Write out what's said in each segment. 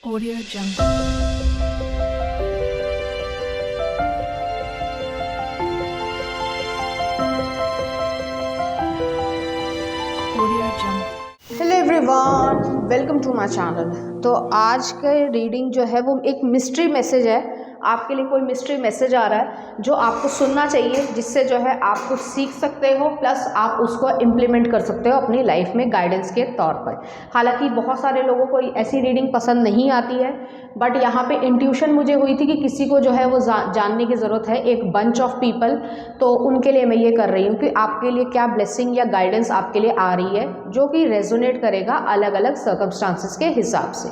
Audio Jungle. Audio Jungle. Hello everyone, welcome to my channel. तो आज का reading जो है वो एक मिस्ट्री मैसेज है। आपके लिए कोई मिस्ट्री मैसेज आ रहा है जो आपको सुनना चाहिए, जिससे जो है आप कुछ सीख सकते हो, प्लस आप उसको इम्प्लीमेंट कर सकते हो अपनी लाइफ में गाइडेंस के तौर पर। हालांकि बहुत सारे लोगों को ऐसी रीडिंग पसंद नहीं आती है, बट यहाँ पे इंट्यूशन मुझे हुई थी कि किसी को जो है वो जानने की ज़रूरत है, एक बंच ऑफ पीपल। तो उनके लिए मैं ये कर रही हूँ कि आपके लिए क्या ब्लेसिंग या गाइडेंस आपके लिए आ रही है, जो कि रेजोनेट करेगा अलग अलग सर्कमस्टांसिस के हिसाब से।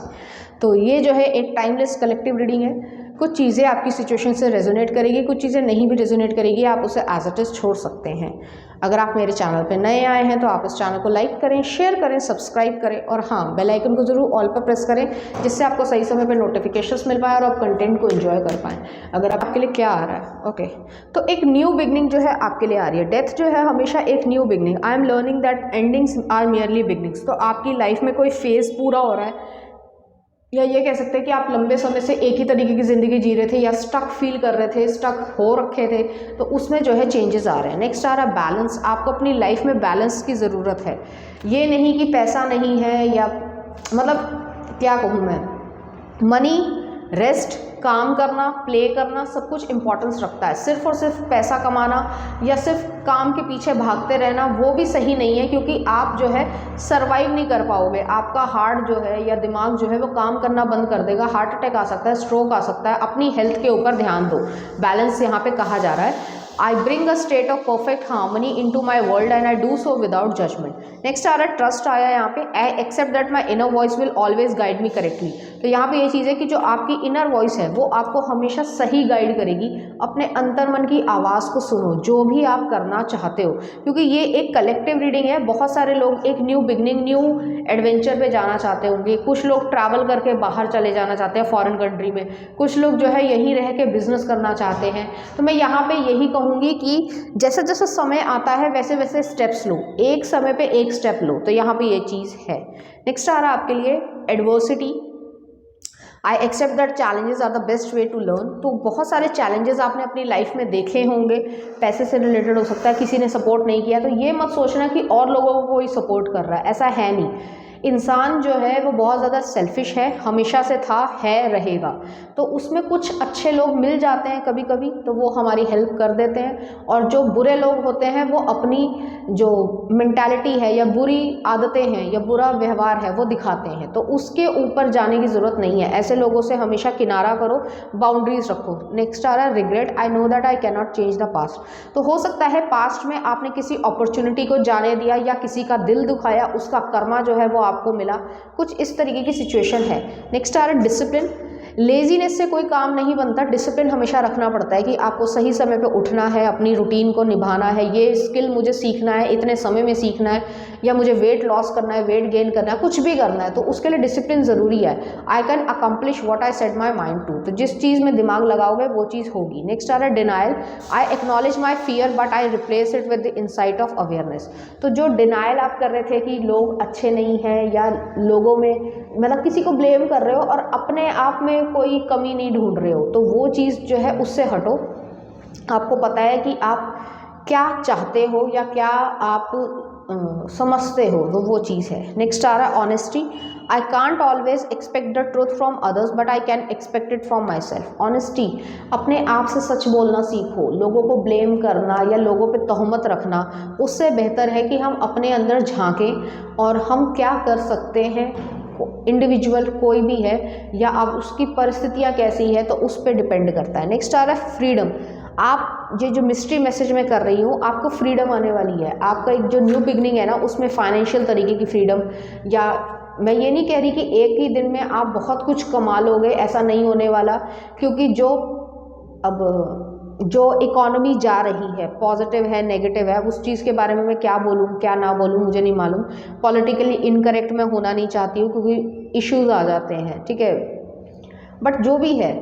तो ये जो है एक टाइमलेस कलेक्टिव रीडिंग है। कुछ चीज़ें आपकी सिचुएशन से रेजोनेट करेगी, कुछ चीज़ें नहीं भी रेजोनेट करेगी, आप उसे एज इट इज़ छोड़ सकते हैं। अगर आप मेरे चैनल पर नए आए हैं तो आप इस चैनल को लाइक करें, शेयर करें, सब्सक्राइब करें, और हाँ, बेल आइकन को जरूर ऑल पर प्रेस करें, जिससे आपको सही समय पर नोटिफिकेशंस मिल पाए और आप कंटेंट को एंजॉय कर पाएँ। अगर आपके लिए क्या आ रहा है, ओके। तो एक न्यू बिगनिंग जो है आपके लिए आ रही है। डेथ जो है हमेशा एक new beginning. I am learning that endings are merely beginnings. तो आपकी लाइफ में कोई फेज पूरा हो रहा है, या ये कह सकते हैं कि आप लंबे समय से एक ही तरीके की ज़िंदगी जी रहे थे, या स्टक फील कर रहे थे, स्टक हो रखे थे, तो उसमें जो है चेंजेस आ रहे हैं। नेक्स्ट आ रहा है बैलेंस। आपको अपनी लाइफ में बैलेंस की ज़रूरत है। ये नहीं कि पैसा नहीं है, या मतलब क्या कहूँ मैं, मनी, रेस्ट, काम करना, प्ले करना, सब कुछ इंपॉर्टेंस रखता है। सिर्फ और सिर्फ पैसा कमाना या सिर्फ काम के पीछे भागते रहना वो भी सही नहीं है, क्योंकि आप जो है सरवाइव नहीं कर पाओगे। आपका हार्ट जो है या दिमाग जो है वो काम करना बंद कर देगा, हार्ट अटैक आ सकता है, स्ट्रोक आ सकता है। अपनी हेल्थ के ऊपर ध्यान दो। बैलेंस यहाँ पे कहा जा रहा है। I bring a state of perfect harmony into my world and I do so without judgment. Next आ रहा है ट्रस्ट आया यहाँ पे। I accept that my inner voice will always guide me correctly. तो यहाँ पे ये चीज़ है कि जो आपकी इनर वॉइस है वो आपको हमेशा सही गाइड करेगी। अपने अंतर मन की आवाज़ को सुनो, जो भी आप करना चाहते हो, क्योंकि ये एक कलेक्टिव रीडिंग है। बहुत सारे लोग एक न्यू बिगनिंग, न्यू एडवेंचर पे जाना चाहते होंगे। कुछ लोग ट्रैवल करके बाहर चले जाना चाहते हैं फॉरेन कंट्री में, कुछ लोग जो है यहीं रह के बिजनेस करना चाहते हैं। तो मैं यहाँ पे यही कहूँगी कि जैसे जैसे समय आता है वैसे वैसे स्टेप्स लो, एक समय पे एक स्टेप लो। तो यहाँ पे ये चीज़ है। नेक्स्ट आ रहा है आपके लिए adversity. I accept that challenges are the best way to learn. तो बहुत सारे चैलेंजेस आपने अपनी लाइफ में देखे होंगे, पैसे से रिलेटेड हो सकता है, किसी ने सपोर्ट नहीं किया, तो ये मत सोचना कि और लोगों को कोई सपोर्ट कर रहा है, ऐसा है नहीं। इंसान जो है वो बहुत ज़्यादा सेल्फिश है, हमेशा से था, है, रहेगा। तो उसमें कुछ अच्छे लोग मिल जाते हैं कभी कभी, तो वो हमारी हेल्प कर देते हैं, और जो बुरे लोग होते हैं वो अपनी जो मेंटालिटी है या बुरी आदतें हैं या बुरा व्यवहार है वो दिखाते हैं। तो उसके ऊपर जाने की ज़रूरत नहीं है। ऐसे लोगों से हमेशा किनारा करो, बाउंड्रीज रखो। नेक्स्ट आ रहा है regret. I know that I can not change the past. तो हो सकता है पास्ट में आपने किसी अपॉर्चुनिटी को जाने दिया या किसी का दिल दुखाया, उसका कर्मा जो है वो आपको मिला, कुछ इस तरीके की सिचुएशन है। नेक्स्ट आ रहा है डिसिप्लिन। लेजीनेस से कोई काम नहीं बनता, डिसिप्लिन हमेशा रखना पड़ता है कि आपको सही समय पे उठना है, अपनी रूटीन को निभाना है, ये स्किल मुझे सीखना है, इतने समय में सीखना है, या मुझे वेट लॉस करना है, वेट गेन करना है, कुछ भी करना है, तो उसके लिए डिसिप्लिन ज़रूरी है। I can accomplish what I set my mind to. तो जिस चीज़ में दिमाग लगाओगे वो चीज़ होगी। नेक्स्ट आ रहा है denial. I acknowledge my fear but I replace it with the insight of awareness. तो जो डिनाइल आप कर रहे थे कि लोग अच्छे नहीं हैं, या लोगों में मतलब किसी को ब्लेम कर रहे हो और अपने आप में कोई कमी नहीं ढूंढ रहे हो, तो वो चीज़ जो है उससे हटो। आपको पता है कि आप क्या चाहते हो या क्या आप समझते हो, तो वो चीज़ है। नेक्स्ट आ रहा है honesty. I can't always expect the truth from others but I can expect it from my self. Honesty, अपने आप से सच बोलना सीखो। लोगों को ब्लेम करना या लोगों पे तोहमत रखना, उससे बेहतर है कि हम अपने अंदर झांकें और हम क्या कर सकते हैं। इंडिविजुअल कोई भी है या अब उसकी परिस्थितियाँ कैसी है, तो उस पर डिपेंड करता है। नेक्स्ट आ रहा है फ्रीडम। आप ये जो मिस्ट्री मैसेज में कर रही हूँ, आपको फ्रीडम आने वाली है। आपका एक जो न्यू बिगनिंग है ना, उसमें फाइनेंशियल तरीके की फ्रीडम, या मैं ये नहीं कह रही कि एक ही दिन में आप बहुत कुछ कमा लोगे, ऐसा नहीं होने वाला। क्योंकि जो इकोनॉमी जा रही है, पॉजिटिव है, नेगेटिव है, उस चीज़ के बारे में मैं क्या बोलूँ क्या ना बोलूँ मुझे नहीं मालूम। पॉलिटिकली इनकरेक्ट मैं होना नहीं चाहती हूँ, क्योंकि इश्यूज आ जाते हैं, ठीक है। बट जो भी है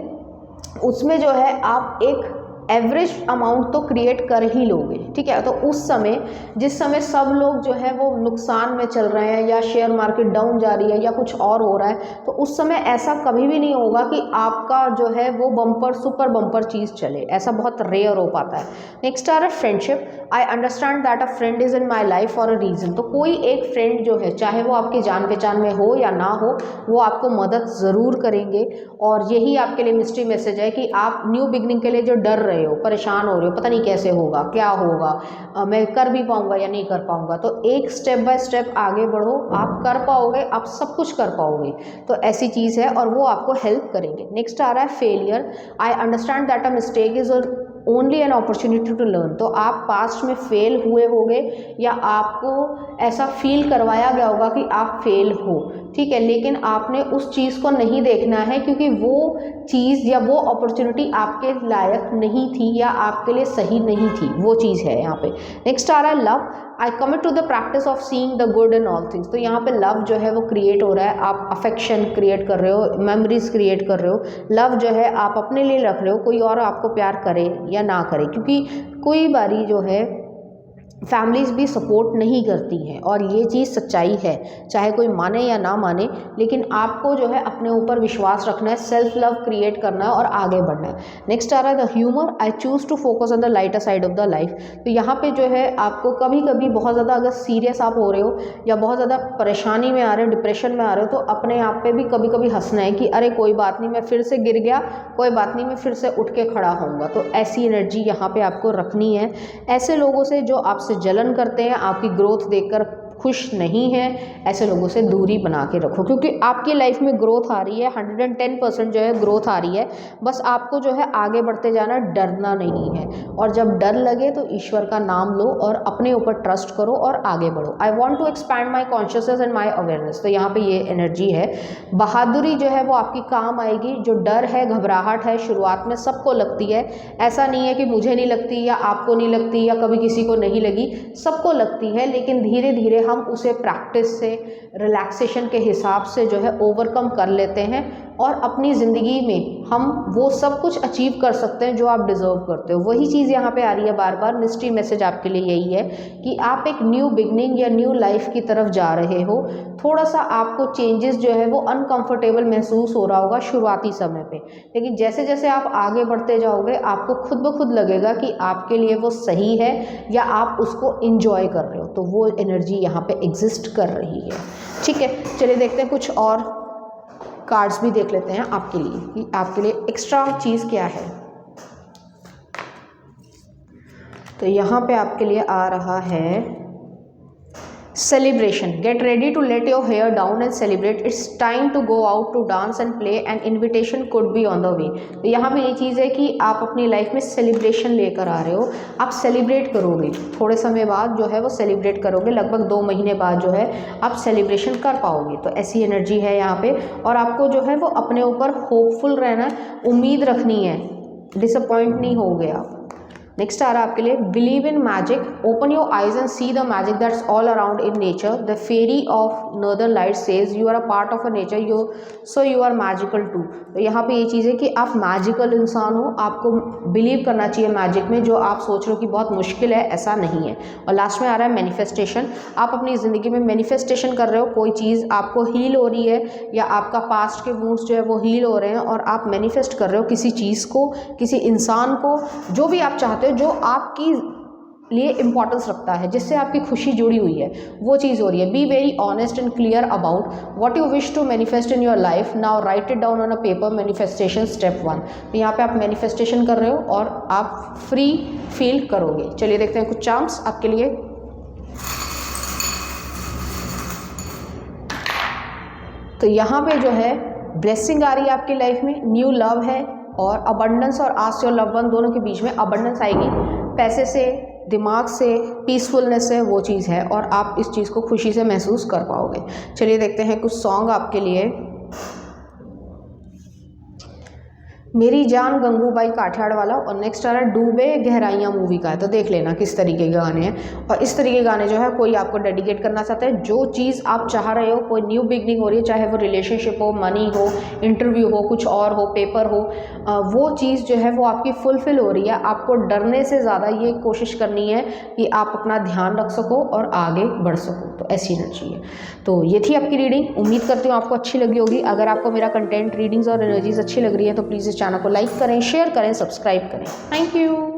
उसमें जो है आप एक एवरेज अमाउंट तो क्रिएट कर ही लोगे, ठीक है। तो उस समय जिस समय सब लोग जो है वो नुकसान में चल रहे हैं या शेयर मार्केट डाउन जा रही है या कुछ और हो रहा है, तो उस समय ऐसा कभी भी नहीं होगा कि आपका जो है वो बम्पर सुपर बम्पर चीज़ चले, ऐसा बहुत रेयर हो पाता है। नेक्स्ट आ रहा है friendship. I understand that a friend is in my life for a reason. तो कोई एक फ्रेंड जो है, चाहे वो आपकी जान पहचान में हो या ना हो, वो आपको मदद ज़रूर करेंगे। और यही आपके लिए मिस्ट्री मैसेज है कि आप न्यू बिगनिंग के लिए जो डर रहे हो, परेशान हो रहे हो, पता नहीं कैसे होगा, क्या होगा, मैं कर भी पाऊंगा या नहीं कर पाऊंगा, तो एक स्टेप बाय स्टेप आगे बढ़ो, आप कर पाओगे, आप सब कुछ कर पाओगे। तो ऐसी चीज़ है और वो आपको हेल्प करेंगे। नेक्स्ट आ रहा है failure. I understand that a mistake is only an opportunity to learn. तो आप पास्ट में फेल हुए होंगे या आपको ऐसा फील करवाया गया होगा कि आप फेल हो, ठीक है, लेकिन आपने उस चीज़ को नहीं देखना है क्योंकि वो चीज़ या वो अपॉर्चुनिटी आपके लायक नहीं थी या आपके लिए सही नहीं थी, वो चीज़ है यहाँ पे। नेक्स्ट आ रहा है love. I commit to the practice of seeing the good in all things. तो यहाँ पे लव जो है वो क्रिएट हो रहा है, आप अफेक्शन क्रिएट कर रहे हो, मेमोरीज क्रिएट कर रहे हो। लव जो है आप अपने लिए रख रहे हो, कोई और आपको प्यार करे या ना करे, क्योंकि कोई बारी जो है फैमिलीज़ भी सपोर्ट नहीं करती हैं और ये चीज़ सच्चाई है, चाहे कोई माने या ना माने, लेकिन आपको जो है अपने ऊपर विश्वास रखना है, सेल्फ लव क्रिएट करना है और आगे बढ़ना है। नेक्स्ट आ रहा है the humour. I choose to focus on the lighter side of the life. तो यहाँ पे जो है आपको कभी कभी बहुत ज़्यादा अगर सीरियस आप हो रहे हो या बहुत ज़्यादा परेशानी में आ रहे हो, डिप्रेशन में आ रहे हो, तो अपने आप पे भी कभी कभी हंसना है कि अरे कोई बात नहीं, मैं फिर से गिर गया, कोई बात नहीं, मैं फिर से उठ के खड़ा होऊंगा। तो ऐसी एनर्जी यहाँ पे आपको रखनी है। ऐसे लोगों से जो आपसे जलन करते हैं, आपकी ग्रोथ देखकर खुश नहीं है, ऐसे लोगों से दूरी बना के रखो, क्योंकि आपकी लाइफ में ग्रोथ आ रही है, 110% जो है ग्रोथ आ रही है। बस आपको जो है आगे बढ़ते जाना, डरना नहीं है। और जब डर लगे तो ईश्वर का नाम लो और अपने ऊपर ट्रस्ट करो और आगे बढ़ो। I want to expand my consciousness and my awareness. तो यहाँ पे ये एनर्जी है। बहादुरी जो है वो आपकी काम आएगी। जो डर है, घबराहट है, शुरुआत में सबको लगती है, ऐसा नहीं है कि मुझे नहीं लगती या आपको नहीं लगती या कभी किसी को नहीं लगी, सबको लगती है, लेकिन धीरे धीरे हम उसे प्रैक्टिस से, रिलैक्सेशन के हिसाब से जो है ओवरकम कर लेते हैं और अपनी ज़िंदगी में हम वो सब कुछ अचीव कर सकते हैं जो आप डिज़र्व करते हो। वही चीज़ यहाँ पे आ रही है बार बार। मिस्ट्री मैसेज आपके लिए यही है कि आप एक न्यू बिगनिंग या न्यू लाइफ की तरफ जा रहे हो। थोड़ा सा आपको चेंजेस जो है वो अनकंफर्टेबल महसूस हो रहा होगा शुरुआती समय पे, लेकिन जैसे जैसे आप आगे बढ़ते जाओगे आपको खुद ब खुद लगेगा कि आपके लिए वो सही है या आप उसको इंजॉय कर रहे हो। तो वो एनर्जी यहाँ पे एग्जिस्ट कर रही है, ठीक है। चलिए देखते हैं, कुछ और कार्ड्स भी देख लेते हैं आपके लिए कि आपके लिए एक्स्ट्रा चीज़ क्या है। तो यहाँ पे आपके लिए आ रहा है celebration. Get ready to let your hair down and celebrate. It's time to go out to dance and play and invitation could be on the way. तो यहाँ पे ये चीज़ है कि आप अपनी लाइफ में सेलिब्रेशन लेकर आ रहे हो, आप सेलिब्रेट करोगे, थोड़े समय बाद जो है वो सेलिब्रेट करोगे, लगभग 2 महीने बाद जो है आप सेलिब्रेशन कर पाओगे। तो ऐसी एनर्जी है यहाँ पे। और आपको जो है वो अपने ऊपर होपफुल रहना है, उम्मीद रखनी है, डिसअपॉइंट नहीं हो गया। नेक्स्ट आ रहा है आपके लिए believe in magic. Open your eyes and see the magic that's all around in nature. The fairy of northern light says you are a part of a nature, you are magical too. तो यहाँ पे ये चीज़ है कि आप magical इंसान हो, आपको बिलीव करना चाहिए मैजिक में। जो आप सोच रहे हो कि बहुत मुश्किल है, ऐसा नहीं है। और लास्ट में आ रहा है मैनिफेस्टेशन। आप अपनी ज़िंदगी में मैनिफेस्टेशन कर रहे हो, कोई चीज़ आपको हील हो रही है या आपका पास्ट के वूंड्स जो है वो हील हो रहे हैं और आप मैनिफेस्ट कर रहे हो किसी चीज़ को, किसी इंसान को, जो भी आप चाहते हो, जो आपकी लिए इंपॉर्टेंस रखता है, जिससे आपकी खुशी जुड़ी हुई है, वो चीज़ हो रही है। Be very honest and clear about what you wish to manifest in your life. Now write it down on a paper. Manifestation step 1। तो यहाँ पे आप मैनिफेस्टेशन कर रहे हो और आप फ्री फील करोगे। चलिए देखते हैं कुछ चार्म्स आपके लिए। तो यहाँ पे जो है ब्लेसिंग आ रही है आपकी लाइफ में, न्यू लव है और अबंडेंस। और आस्क योर लव वन दोनों के बीच में अबंडेंस आएगी, पैसे से, दिमाग से, पीसफुलनेस से, वो चीज़ है और आप इस चीज़ को खुशी से महसूस कर पाओगे। चलिए देखते हैं कुछ सॉन्ग आपके लिए। मेरी जान गंगूबाई काठियावाड़ और नेक्स्ट आ रहा है डूबे गहराइयाँ मूवी का है, तो देख लेना किस तरीके के गाने हैं। और इस तरीके के गाने जो है कोई आपको डेडिकेट करना चाहता है, जो चीज़ आप चाह रहे हो, कोई न्यू बिगनिंग हो रही है, चाहे वो रिलेशनशिप हो, मनी हो, इंटरव्यू हो, कुछ और हो, पेपर हो, वो चीज़ जो है वो आपकी फुलफ़िल हो रही है। आपको डरने से ज़्यादा ये कोशिश करनी है कि आप अपना ध्यान रख सको और आगे बढ़ सको, तो ऐसी एनर्जी है। तो ये थी आपकी रीडिंग, उम्मीद करती हूँ आपको अच्छी लगी होगी। अगर आपको मेरा कंटेंट, रीडिंग्स और एनर्जीज अच्छी लग रही है तो प्लीज़ इस चैनल को लाइक करें, शेयर करें, सब्सक्राइब करें। Thank you.